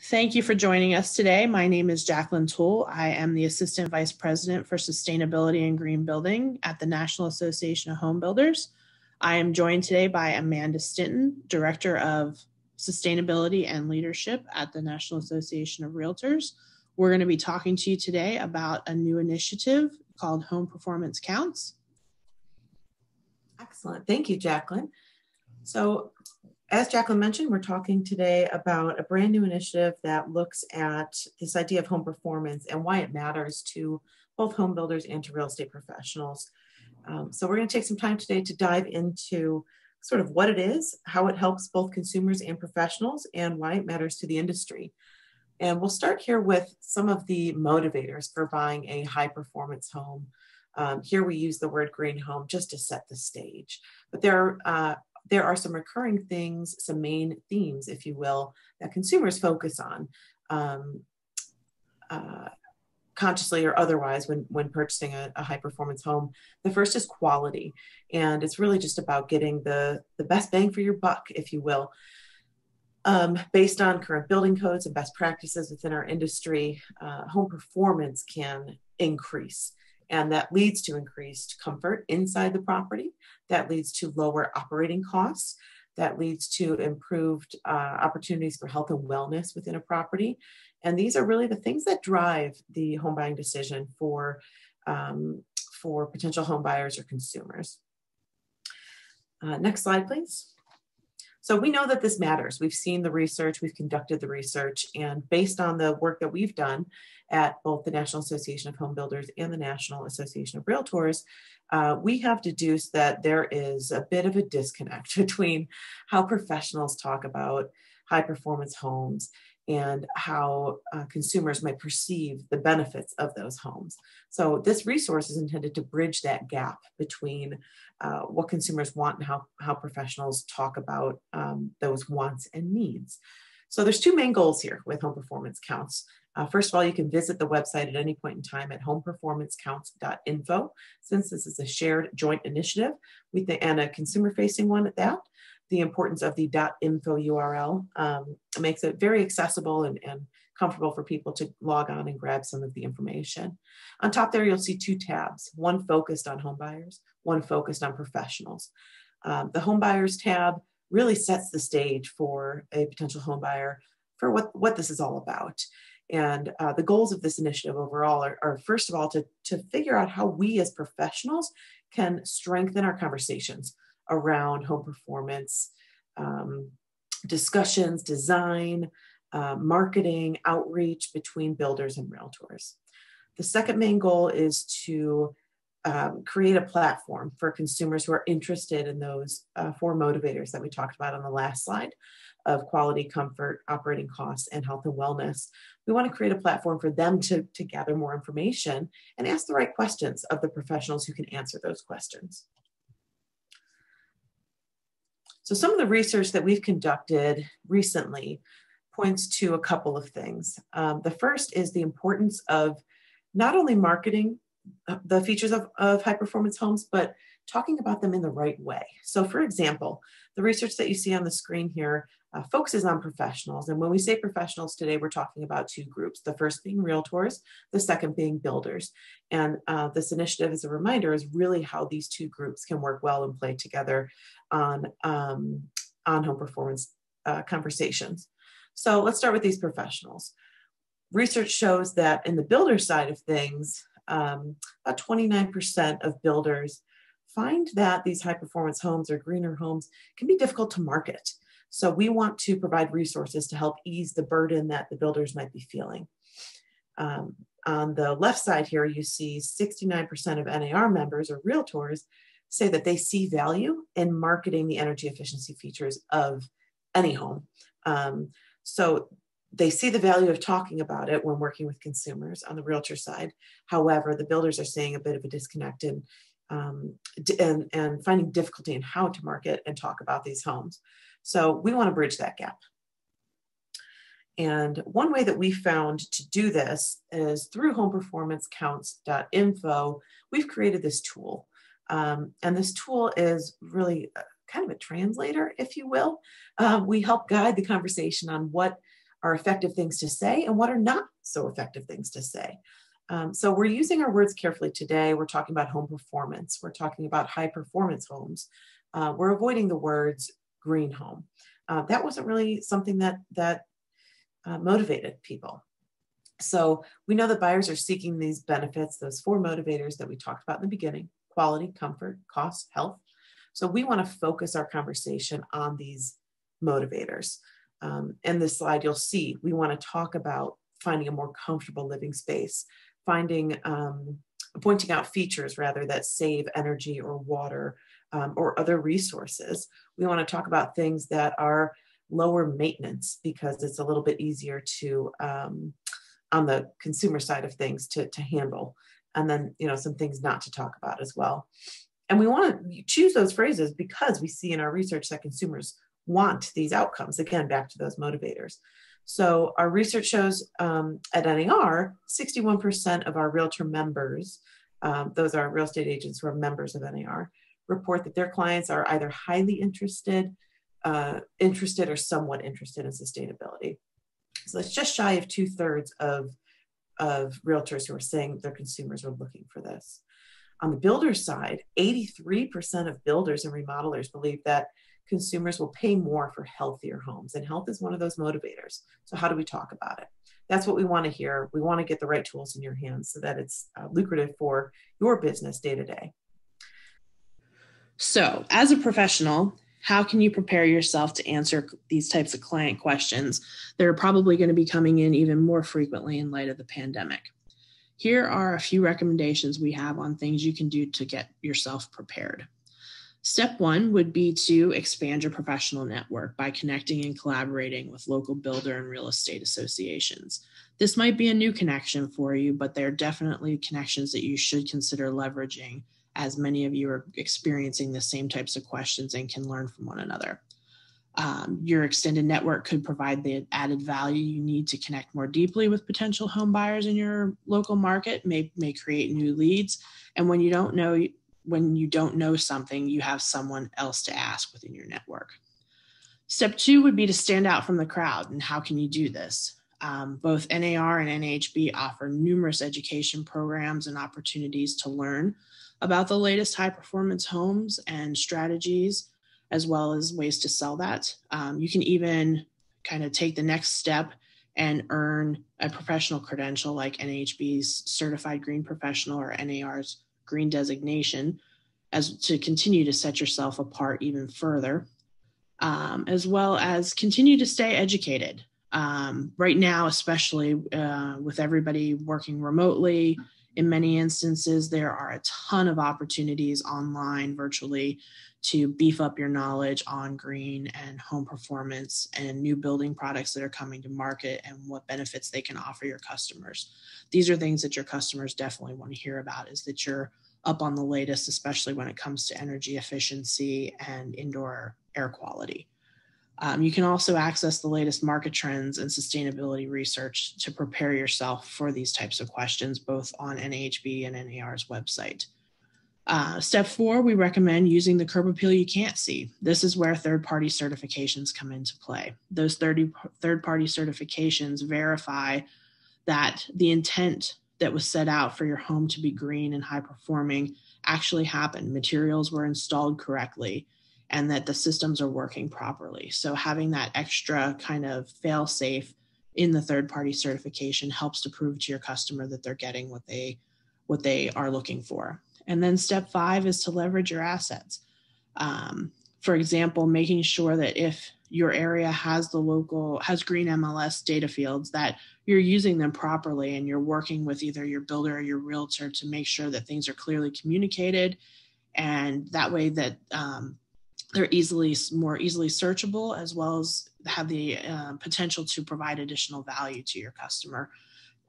Thank you for joining us today. My name is Jacqueline Toole. I am the Assistant Vice President for Sustainability and Green Building at the National Association of Home Builders. I am joined today by Amanda Stinton, Director of Sustainability and Leadership at the National Association of Realtors. We're going to be talking to you today about a new initiative called Home Performance Counts. Excellent. Thank you, Jacqueline. So, as Jacqueline mentioned, we're talking today about a brand new initiative that looks at this idea of home performance and why it matters to both home builders and to real estate professionals. So we're going to take some time today to dive into sort of what it is, how it helps both consumers and professionals, and why it matters to the industry. And we'll start here with some of the motivators for buying a high performance home. Here we use the word green home just to set the stage, but there are some recurring things, some main themes, if you will, that consumers focus on consciously or otherwise when purchasing a high performance home. The first is quality, and it's really just about getting the best bang for your buck, if you will. Based on current building codes and best practices within our industry, home performance can increase. And that leads to increased comfort inside the property. That leads to lower operating costs. That leads to improved opportunities for health and wellness within a property. And these are really the things that drive the home buying decision for potential home buyers or consumers. Next slide, please. So we know that this matters. We've seen the research, we've conducted the research, and based on the work that we've done at both the National Association of Home Builders and the National Association of Realtors, we have deduced that there is a bit of a disconnect between how professionals talk about high performance homes and how consumers might perceive the benefits of those homes. So this resource is intended to bridge that gap between what consumers want and how professionals talk about those wants and needs. So there's two main goals here with Home Performance Counts. First of all, you can visit the website at any point in time at homeperformancecounts.info. Since this is a shared joint initiative and a consumer-facing one at that, the importance of the .info URL makes it very accessible and comfortable for people to log on and grab some of the information. On top there, you'll see two tabs, one focused on home buyers, one focused on professionals. The home buyers tab really sets the stage for a potential home buyer for what this is all about. And the goals of this initiative overall are first of all, to figure out how we as professionals can strengthen our conversations around home performance, discussions, design, marketing, outreach between builders and realtors. The second main goal is to create a platform for consumers who are interested in those four motivators that we talked about on the last slide of quality, comfort, operating costs, and health and wellness. We want to create a platform for them to gather more information and ask the right questions of the professionals who can answer those questions. So some of the research that we've conducted recently points to a couple of things. The first is the importance of not only marketing the features of high performance homes, but talking about them in the right way. So for example, the research that you see on the screen here focuses on professionals. And when we say professionals today, we're talking about two groups, the first being realtors, the second being builders. And this initiative, as a reminder, is really how these two groups can work well and play together on home performance conversations. So let's start with these professionals. Research shows that in the builder side of things, about 29% of builders find that these high performance homes or greener homes can be difficult to market. So we want to provide resources to help ease the burden that the builders might be feeling. On the left side here, you see 69% of NAR members or realtors say that they see value in marketing the energy efficiency features of any home. So they see the value of talking about it when working with consumers on the realtor side. However, the builders are seeing a bit of a disconnect and finding difficulty in how to market and talk about these homes. So we want to bridge that gap. And one way that we found to do this is through homeperformancecounts.info, we've created this tool. And this tool is really kind of a translator, if you will. We help guide the conversation on what are effective things to say and what are not so effective things to say. So we're using our words carefully today. We're talking about home performance. We're talking about high performance homes. We're avoiding the words green home. That wasn't really something that motivated people. So we know that buyers are seeking these benefits, those 4 motivators that we talked about in the beginning: quality, comfort, cost, health. So we want to focus our conversation on these motivators. In this slide, you'll see we want to talk about finding a more comfortable living space, pointing out features rather that save energy or water or other resources. We want to talk about things that are lower maintenance because it's a little bit easier to on the consumer side of things to handle, and then some things not to talk about as well. And we want to choose those phrases because we see in our research that consumers want these outcomes. Again, back to those motivators. So our research shows at NAR, 61% of our realtor members, those are real estate agents who are members of NAR, report that their clients are either highly interested or somewhat interested in sustainability. So that's just shy of 2/3 of realtors who are saying their consumers are looking for this. On the builder side, 83% of builders and remodelers believe that consumers will pay more for healthier homes, and health is one of those motivators. So how do we talk about it? That's what we want to hear. We want to get the right tools in your hands so that it's lucrative for your business day to day. So as a professional, how can you prepare yourself to answer these types of client questions that are probably going to be coming in even more frequently in light of the pandemic? Here are a few recommendations we have on things you can do to get yourself prepared. Step 1 would be to expand your professional network by connecting and collaborating with local builder and real estate associations. This might be a new connection for you, but they're definitely connections that you should consider leveraging, as many of you are experiencing the same types of questions and can learn from one another. Your extended network could provide the added value you need to connect more deeply with potential home buyers in your local market, may create new leads. And when you don't know something, you have someone else to ask within your network. Step 2 would be to stand out from the crowd. And how can you do this? Both NAR and NAHB offer numerous education programs and opportunities to learn about the latest high performance homes and strategies, as well as ways to sell that. You can even kind of take the next step and earn a professional credential like NAHB's Certified Green Professional or NAR's Green Designation, as to continue to set yourself apart even further, as well as continue to stay educated. Right now, especially with everybody working remotely, in many instances, there are a ton of opportunities online virtually to beef up your knowledge on green and home performance and new building products that are coming to market and what benefits they can offer your customers. These are things that your customers definitely want to hear about, is that you're up on the latest, especially when it comes to energy efficiency and indoor air quality. You can also access the latest market trends and sustainability research to prepare yourself for these types of questions, both on NAHB and NAR's website. Step 4, we recommend using the curb appeal you can't see. This is where third-party certifications come into play. Those third-party certifications verify that the intent that was set out for your home to be green and high-performing actually happened. Materials were installed correctly, and that the systems are working properly. So having that extra kind of fail-safe in the third-party certification helps to prove to your customer that they're getting what they are looking for. And then step 5 is to leverage your assets. For example, making sure that if your area has green MLS data fields, that you're using them properly and you're working with either your builder or your realtor to make sure that things are clearly communicated, and that way that they're more easily searchable, as well as have the potential to provide additional value to your customer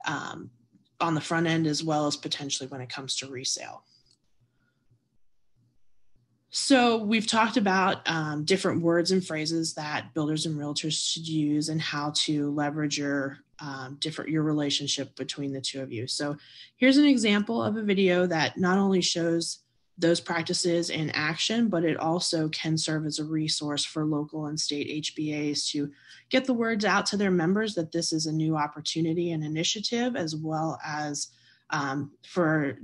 on the front end, as well as potentially when it comes to resale. So we've talked about different words and phrases that builders and realtors should use and how to leverage your relationship between the two of you. So here's an example of a video that not only shows those practices in action, but it also can serve as a resource for local and state HBAs to get the words out to their members that this is a new opportunity and initiative, as well as for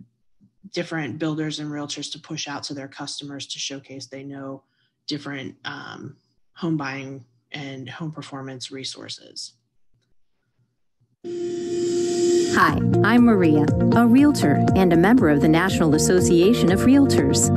different builders and realtors to push out to their customers to showcase they know different home buying and home performance resources. Hi, I'm Maria, a realtor and a member of the National Association of Realtors.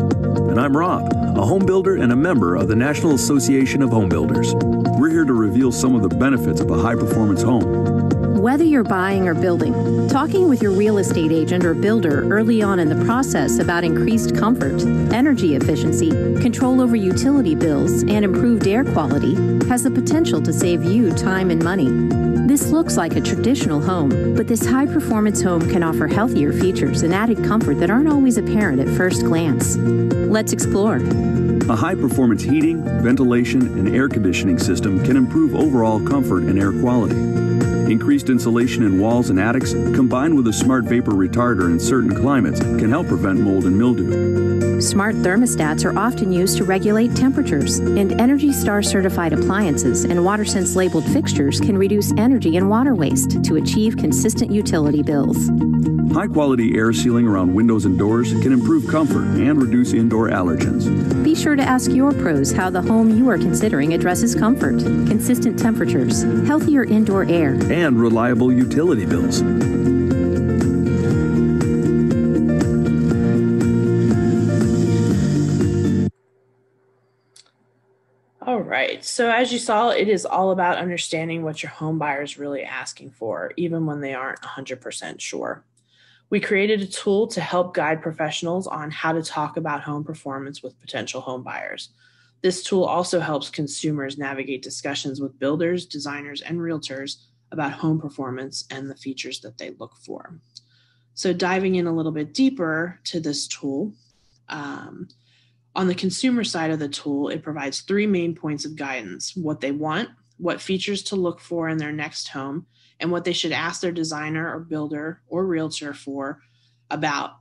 And I'm Rob, a home builder and a member of the National Association of Home Builders. We're here to reveal some of the benefits of a high-performance home. Whether you're buying or building, talking with your real estate agent or builder early on in the process about increased comfort, energy efficiency, control over utility bills, and improved air quality has the potential to save you time and money. This looks like a traditional home, but this high-performance home can offer healthier features and added comfort that aren't always apparent at first glance. Let's explore. A high-performance heating, ventilation, and air conditioning system can improve overall comfort and air quality. Increased insulation in walls and attics, combined with a smart vapor retarder in certain climates, can help prevent mold and mildew. Smart thermostats are often used to regulate temperatures, and Energy Star certified appliances and WaterSense labeled fixtures can reduce energy and water waste to achieve consistent utility bills. High-quality air sealing around windows and doors can improve comfort and reduce indoor allergens. Be sure to ask your pros how the home you are considering addresses comfort, consistent temperatures, healthier indoor air, and reliable utility bills. All right, so as you saw, it is all about understanding what your home buyer is really asking for, even when they aren't 100% sure. We created a tool to help guide professionals on how to talk about home performance with potential home buyers. This tool also helps consumers navigate discussions with builders, designers, and realtors about home performance and the features that they look for. So diving in a little bit deeper to this tool, on the consumer side of the tool, it provides 3 main points of guidance: what they want, what features to look for in their next home, and what they should ask their designer or builder or realtor for about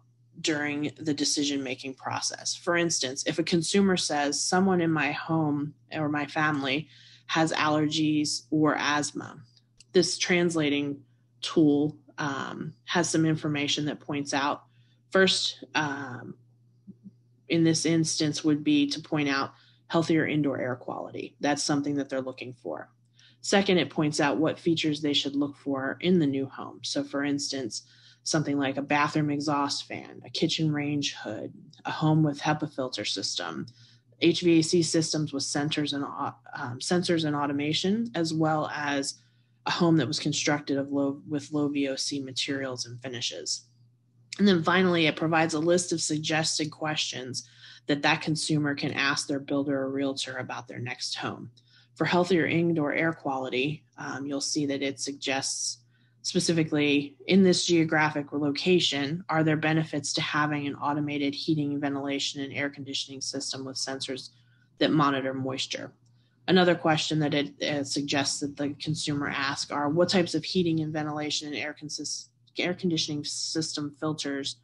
during the decision-making process. For instance, if a consumer says someone in my home or my family has allergies or asthma, this translating tool has some information that points out. First, in this instance would be to point out healthier indoor air quality. That's something that they're looking for. Second, it points out what features they should look for in the new home. So for instance, something like a bathroom exhaust fan, a kitchen range hood, a home with HEPA filter system, HVAC systems with sensors and automation, as well as a home that was constructed with low VOC materials and finishes. And then finally, it provides a list of suggested questions that consumer can ask their builder or realtor about their next home. For healthier indoor air quality, you'll see that it suggests specifically in this geographic location, are there benefits to having an automated heating, ventilation, and air conditioning system with sensors that monitor moisture? Another question that it suggests that the consumer ask are, what types of heating and ventilation and air conditioning system filters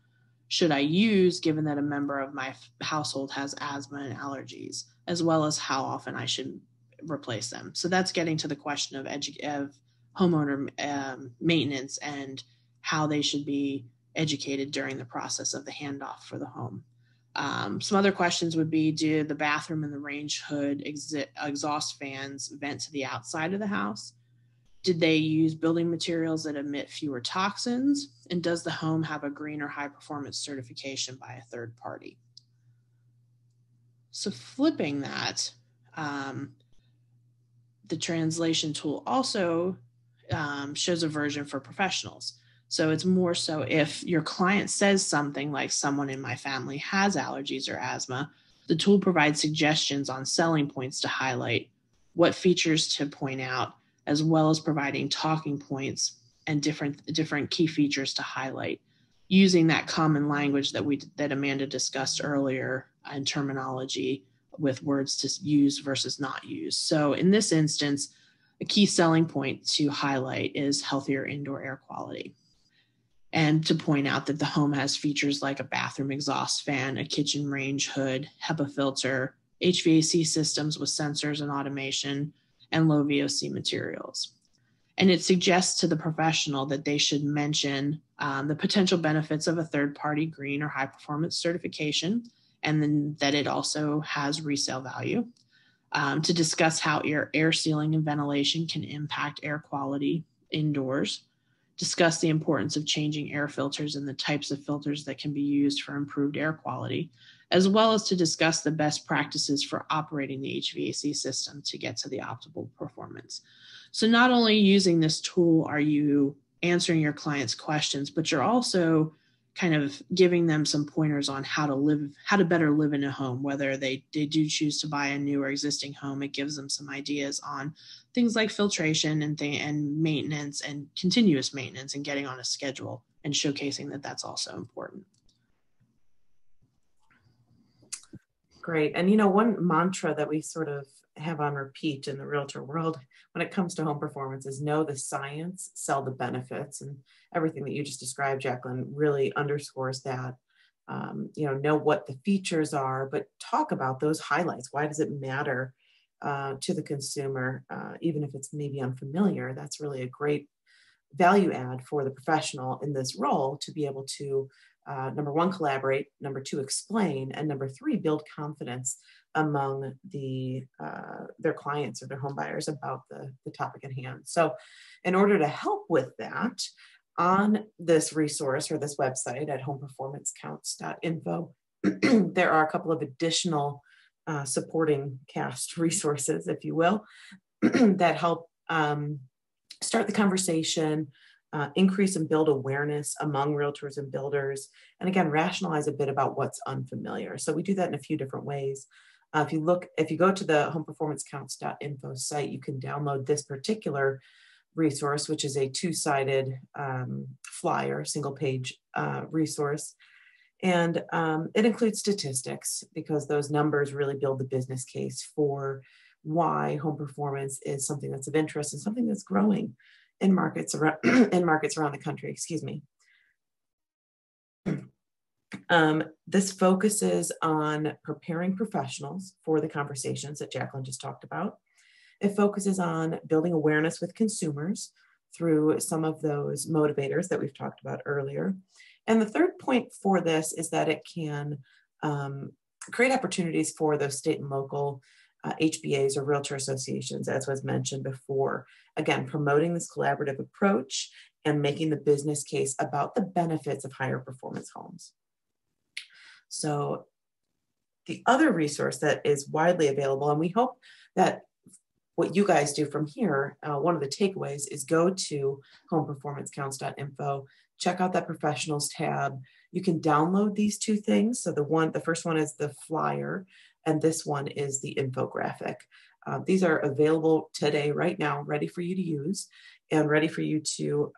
should I use given that a member of my household has asthma and allergies, as well as how often I should replace them? So that's getting to the question of homeowner maintenance and how they should be educated during the process of the handoff for the home. Some other questions would be, do the bathroom and the range hood exhaust fans vent to the outside of the house? Did they use building materials that emit fewer toxins? And does the home have a green or high performance certification by a third party? So flipping that, the translation tool also shows a version for professionals. So it's more so if your client says something like someone in my family has allergies or asthma, the tool provides suggestions on selling points to highlight, what features to point out, as well as providing talking points and different key features to highlight, using that common language that Amanda discussed earlier in terminology with words to use versus not use. So in this instance, a key selling point to highlight is healthier indoor air quality. and to point out that the home has features like a bathroom exhaust fan, a kitchen range hood, HEPA filter, HVAC systems with sensors and automation, and low VOC materials. And it suggests to the professional that they should mention the potential benefits of a third-party green or high-performance certification, and then that it also has resale value. To discuss how air sealing and ventilation can impact air quality indoors. Discuss the importance of changing air filters and the types of filters that can be used for improved air quality, as well as to discuss the best practices for operating the HVAC system to get to the optimal performance. So not only using this tool are you answering your clients' questions, but you're also kind of giving them some pointers on how to better live in a home, whether they do choose to buy a new or existing home. It gives them some ideas on things like filtration and maintenance and continuous maintenance and getting on a schedule and showcasing that that's also important. Great. And one mantra that we sort of have on repeat in the realtor world when it comes to home performance is know the science, sell the benefits. And everything that you just described, Jacqueline, really underscores that. Know what the features are, but talk about those highlights. Why does it matter to the consumer, even if it's maybe unfamiliar? That's really a great value add for the professional in this role to be able to number one, collaborate, number two, explain, and number three, build confidence among their clients or their home buyers about the topic at hand. So in order to help with that, on this resource or this website at homeperformancecounts.info, there are a couple of additional supporting cast resources, if you will, that help start the conversation, increase and build awareness among realtors and builders, and again, rationalize a bit about what's unfamiliar. So we do that in a few different ways. If you go to the homeperformancecounts.info site, you can download this particular resource, which is a two-sided flyer, single-page resource. And it includes statistics because those numbers really build the business case for why home performance is something that's of interest and something that's growing in markets around the country. Excuse me. This focuses on preparing professionals for the conversations that Jacqueline just talked about. It focuses on building awareness with consumers through some of those motivators that we've talked about earlier. And the third point for this is that it can create opportunities for those state and local HBAs or realtor associations, as was mentioned before. Again, promoting this collaborative approach and making the business case about the benefits of higher performance homes. So the other resource that is widely available, and we hope that what you guys do from here, one of the takeaways is go to homeperformancecounts.info, check out that professionals tab. You can download these two things. So the first one is the flyer, and this one is the infographic. These are available today, right now, ready for you to use and ready for you to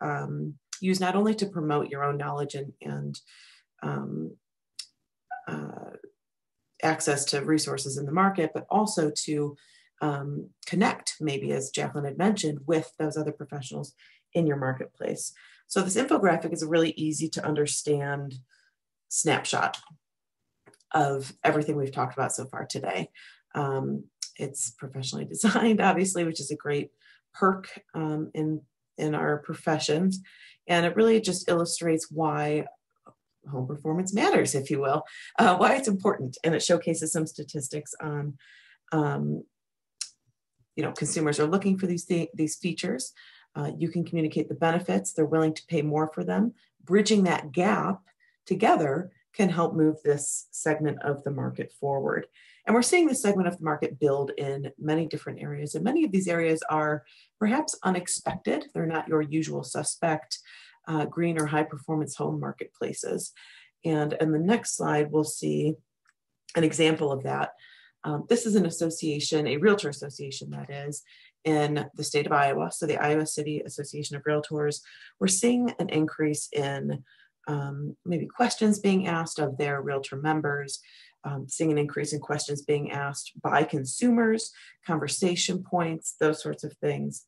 use not only to promote your own knowledge and access to resources in the market, but also to connect, maybe as Jacqueline had mentioned, with those other professionals in your marketplace. So this infographic is a really easy to understand snapshot of everything we've talked about so far today. It's professionally designed, obviously, which is a great perk in our professions. And it really just illustrates why home performance matters, if you will, why it's important. And it showcases some statistics on, consumers are looking for these features. You can communicate the benefits. They're willing to pay more for them. Bridging that gap together can help move this segment of the market forward. And we're seeing this segment of the market build in many different areas. And many of these areas are perhaps unexpected. They're not your usual suspect green or high performance home marketplaces. And in the next slide, we'll see an example of that. This is an association, a realtor association that is, in the state of Iowa. So the Iowa City Association of Realtors. We're seeing an increase in maybe questions being asked of their realtor members, seeing an increase in questions being asked by consumers, conversation points, those sorts of things,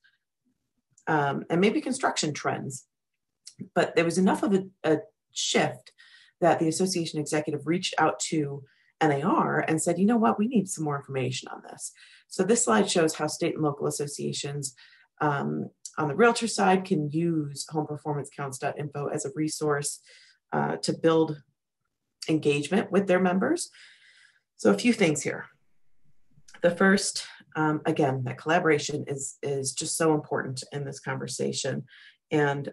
and maybe construction trends. But there was enough of a shift that the association executive reached out to NAR and said, you know what, we need some more information on this. So this slide shows how state and local associations on the realtor side can use homeperformancecounts.info as a resource to build engagement with their members. So a few things here. The first, again, that collaboration is just so important in this conversation. And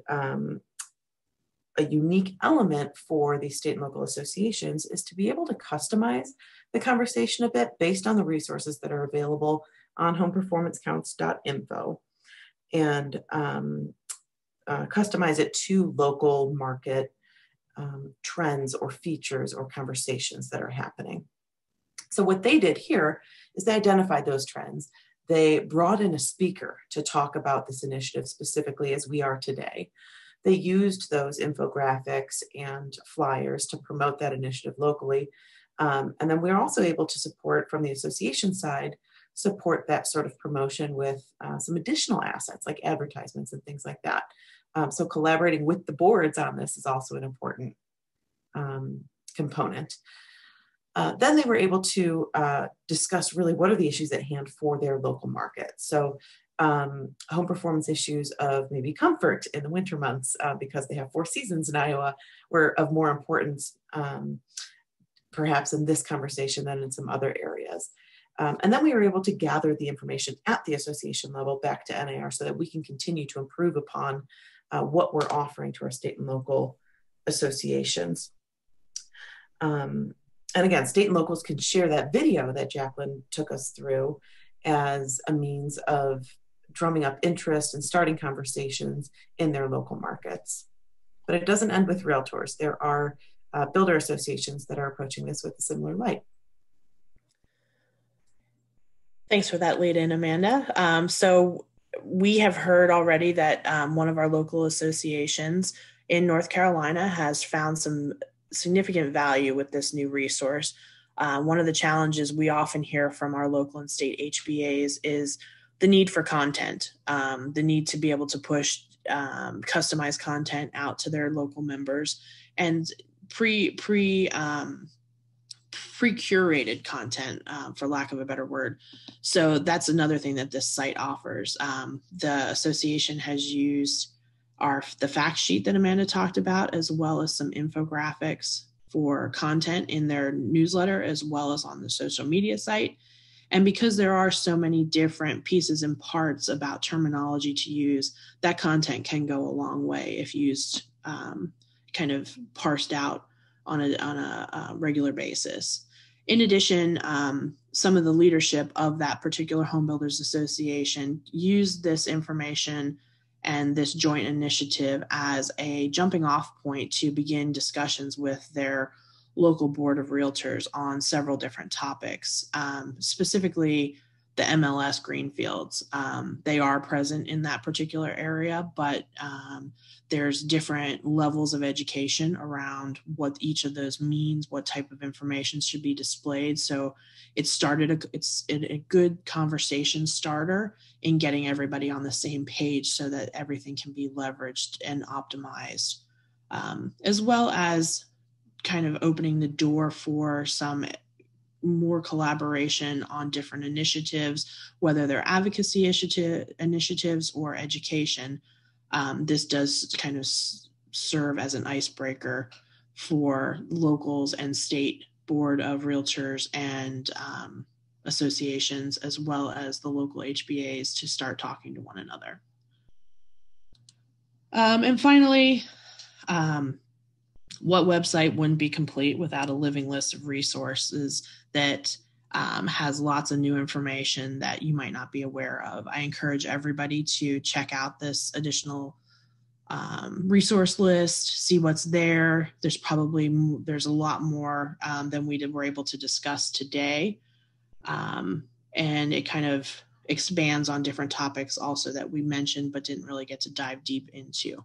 a unique element for these state and local associations is to be able to customize the conversation a bit based on the resources that are available on homeperformancecounts.info and customize it to local market trends or features or conversations that are happening. So what they did here is they identified those trends. They brought in a speaker to talk about this initiative specifically as we are today. They used those infographics and flyers to promote that initiative locally. And then we're also able to support from the association side, support that sort of promotion with some additional assets like advertisements and things like that. So collaborating with the boards on this is also an important component. Then they were able to discuss really what are the issues at hand for their local market. So home performance issues of maybe comfort in the winter months because they have 4 seasons in Iowa were of more importance perhaps in this conversation than in some other areas. And then we were able to gather the information at the association level back to NAR so that we can continue to improve upon what we're offering to our state and local associations. And again, state and locals can share that video that Jacqueline took us through as a means of drumming up interest and starting conversations in their local markets. But it doesn't end with realtors. There are builder associations that are approaching this with a similar light. Thanks for that lead in, Amanda. So we have heard already that one of our local associations in North Carolina has found some significant value with this new resource. One of the challenges we often hear from our local and state HBAs is the need for content, the need to be able to push customized content out to their local members, and pre-curated content, for lack of a better word. So that's another thing that this site offers. The association has used the fact sheet that Amanda talked about, as well as some infographics for content in their newsletter, as well as on the social media site. And because there are so many different pieces and parts about terminology to use, that content can go a long way if used kind of parsed out on a regular basis. In addition, some of the leadership of that particular home builders association used this information and this joint initiative as a jumping off point to begin discussions with their local board of realtors on several different topics, specifically the MLS greenfields. They are present in that particular area, but there's different levels of education around what each of those means, what type of information should be displayed. So it's a good conversation starter in getting everybody on the same page so that everything can be leveraged and optimized, as well as kind of opening the door for some more collaboration on different initiatives, whether they're advocacy initiatives or education. This does kind of serve as an icebreaker for locals and state board of realtors and associations, as well as the local HBAs, to start talking to one another. And finally, what website wouldn't be complete without a living list of resources that has lots of new information that you might not be aware of? I encourage everybody to check out this additional resource list, see what's there. There's a lot more than we were able to discuss today. And it kind of expands on different topics also that we mentioned but didn't really get to dive deep into.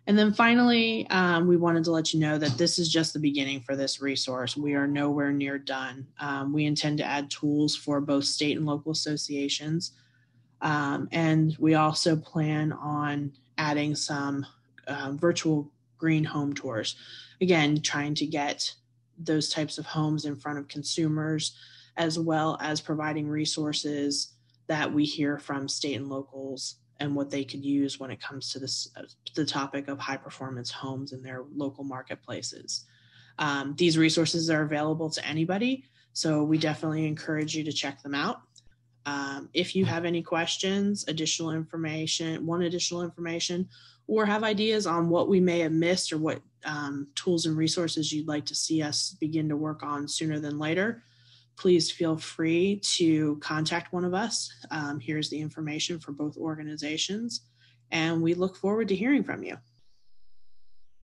And then finally, we wanted to let you know that this is just the beginning for this resource. We are nowhere near done. We intend to add tools for both state and local associations. And we also plan on adding some virtual green home tours. Again, trying to get those types of homes in front of consumers, as well as providing resources that we hear from state and locals and what they could use when it comes to the topic of high performance homes in their local marketplaces. These resources are available to anybody, so we definitely encourage you to check them out. If you have any questions, additional information, or have ideas on what we may have missed or what tools and resources you'd like to see us begin to work on sooner than later, please feel free to contact one of us. Here's the information for both organizations, and we look forward to hearing from you.